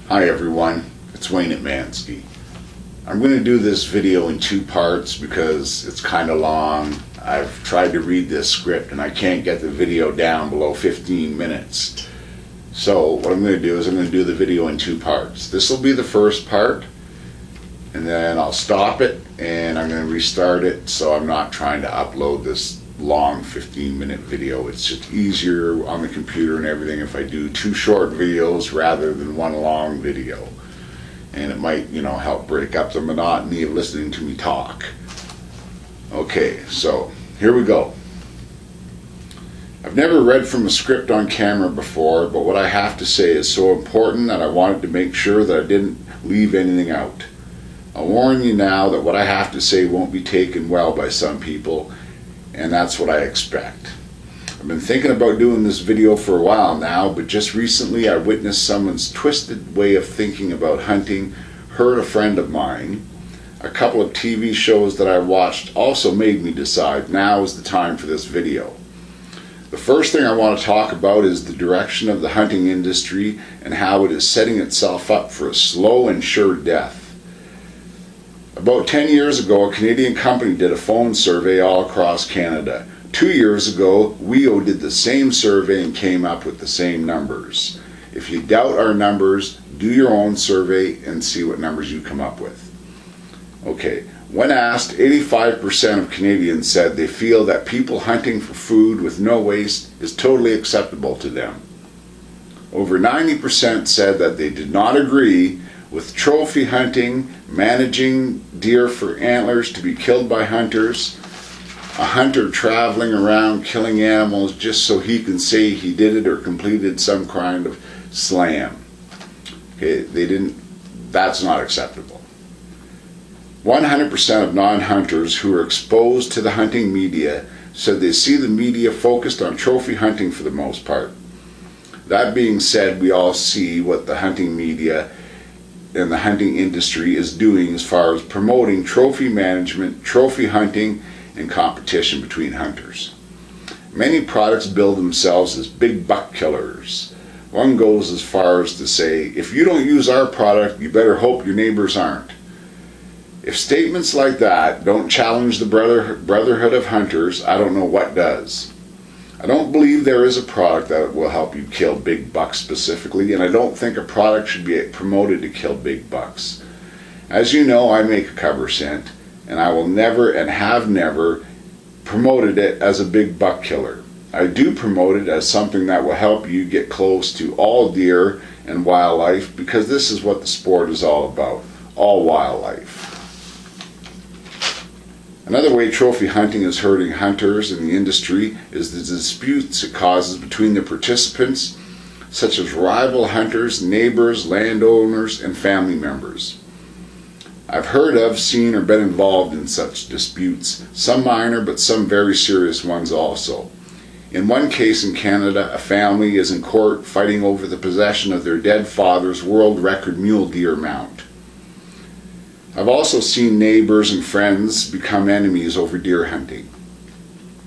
Hi everyone, it's Wayne at Mansky. I'm going to do this video in two parts because it's kind of long. I've tried to read this script and I can't get the video down below 15 minutes. So what I'm going to do is I'm going to do the video in two parts. This will be the first part, and then I'll stop it and I'm going to restart it, so I'm not trying to upload this long 15-minute video. It's just easier on the computer and everything if I do two short videos rather than one long video, and it might, help break up the monotony of listening to me talk. Okay, so here we go. I've never read from a script on camera before, but what I have to say is so important that I wanted to make sure that I didn't leave anything out. I'll warn you now that what I have to say won't be taken well by some people, and that's what I expect. I've been thinking about doing this video for a while now, but just recently I witnessed someone's twisted way of thinking about hunting, hurt a friend of mine. A couple of TV shows that I watched also made me decide now is the time for this video. The first thing I want to talk about is the direction of the hunting industry and how it is setting itself up for a slow and sure death. About 10 years ago, a Canadian company did a phone survey all across Canada. 2 years ago, WEO did the same survey and came up with the same numbers. If you doubt our numbers, do your own survey and see what numbers you come up with. Okay, when asked, 85% of Canadians said they feel that people hunting for food with no waste is totally acceptable to them. Over 90% said that they did not agree with trophy hunting, managing deer for antlers to be killed by hunters, a hunter traveling around killing animals just so he can say he did it or completed some kind of slam. Okay, that's not acceptable. 100% of non-hunters who are exposed to the hunting media said they see the media focused on trophy hunting for the most part. That being said, we all see what the hunting media and the hunting industry is doing as far as promoting trophy management, trophy hunting, and competition between hunters. Many products bill themselves as big buck killers. One goes as far as to say, if you don't use our product, you better hope your neighbors aren't. If statements like that don't challenge the brotherhood of hunters, I don't know what does. I don't believe there is a product that will help you kill big bucks specifically, and I don't think a product should be promoted to kill big bucks. As you know, I make a cover scent, and I will never and have never promoted it as a big buck killer. I do promote it as something that will help you get close to all deer and wildlife, because this is what the sport is all about, all wildlife. Another way trophy hunting is hurting hunters in the industry is the disputes it causes between the participants, such as rival hunters, neighbors, landowners, and family members. I've heard of, seen, or been involved in such disputes, some minor but some very serious ones also. In one case in Canada, a family is in court fighting over the possession of their dead father's world record mule deer mount. I've also seen neighbors and friends become enemies over deer hunting.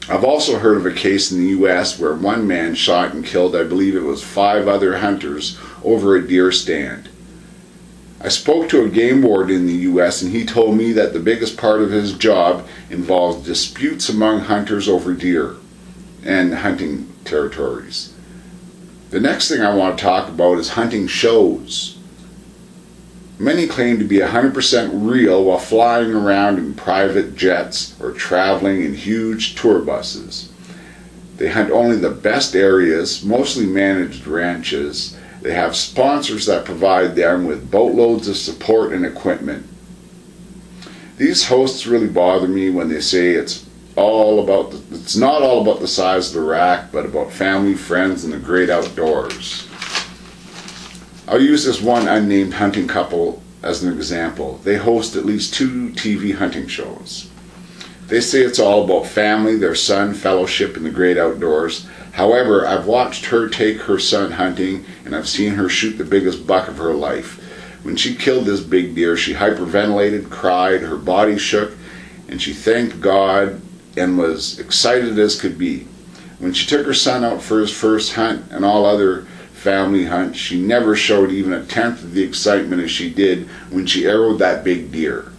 I've also heard of a case in the U.S. where one man shot and killed, I believe it was 5 other hunters over a deer stand. I spoke to a game warden in the U.S. and he told me that the biggest part of his job involves disputes among hunters over deer and hunting territories. The next thing I want to talk about is hunting shows. Many claim to be 100% real while flying around in private jets or traveling in huge tour buses. They hunt only the best areas, mostly managed ranches. They have sponsors that provide them with boatloads of support and equipment. These hosts really bother me when they say it's not all about the size of the rack, but about family, friends, and the great outdoors. I'll use this one unnamed hunting couple as an example. They host at least 2 TV hunting shows. They say it's all about family, their son, fellowship, and the great outdoors. However, I've watched her take her son hunting, and I've seen her shoot the biggest buck of her life. When she killed this big deer, she hyperventilated, cried, her body shook, and she thanked God and was excited as could be. When she took her son out for his first hunt and all other family hunt, she never showed even a tenth of the excitement as she did when she arrowed that big deer.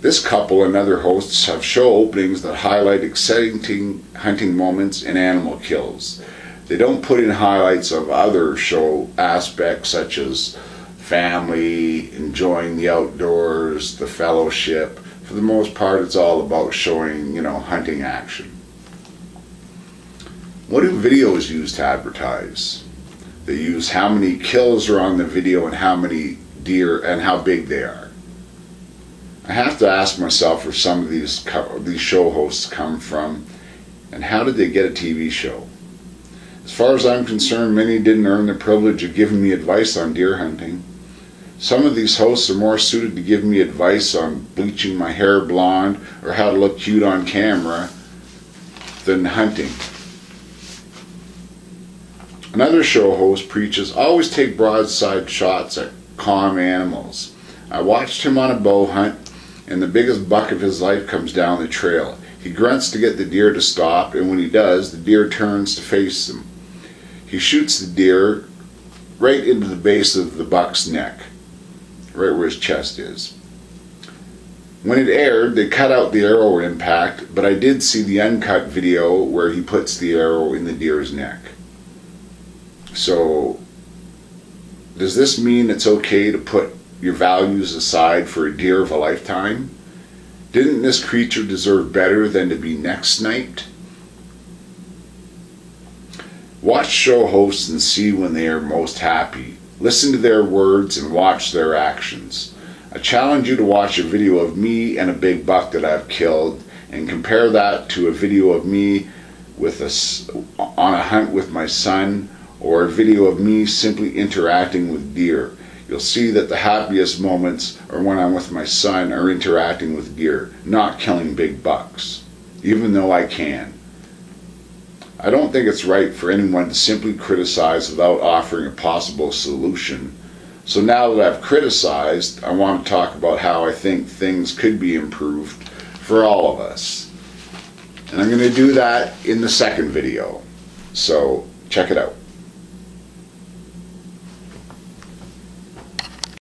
This couple and other hosts have show openings that highlight exciting hunting moments and animal kills. They don't put in highlights of other show aspects such as family, enjoying the outdoors, the fellowship. For the most part, it's all about showing, hunting action. What do videos use to advertise? They use how many kills are on the video and how many deer and how big they are. I have to ask myself where some of these show hosts come from and how did they get a TV show? As far as I'm concerned, many didn't earn the privilege of giving me advice on deer hunting. Some of these hosts are more suited to give me advice on bleaching my hair blonde or how to look cute on camera than hunting. Another show host preaches, always take broadside shots at calm animals. I watched him on a bow hunt, and the biggest buck of his life comes down the trail. He grunts to get the deer to stop, and when he does, the deer turns to face him. He shoots the deer right into the base of the buck's neck, right where his chest is. When it aired, they cut out the arrow impact, but I did see the uncut video where he puts the arrow in the deer's neck. So, does this mean it's okay to put your values aside for a deer of a lifetime? Didn't this creature deserve better than to be neck sniped? Watch show hosts and see when they are most happy. Listen to their words and watch their actions. I challenge you to watch a video of me and a big buck that I've killed and compare that to a video of me on a hunt with my son, or a video of me simply interacting with deer. You'll see that the happiest moments are when I'm with my son or interacting with deer, not killing big bucks, even though I can. I don't think it's right for anyone to simply criticize without offering a possible solution. So now that I've criticized, I want to talk about how I think things could be improved for all of us. And I'm going to do that in the second video. So check it out.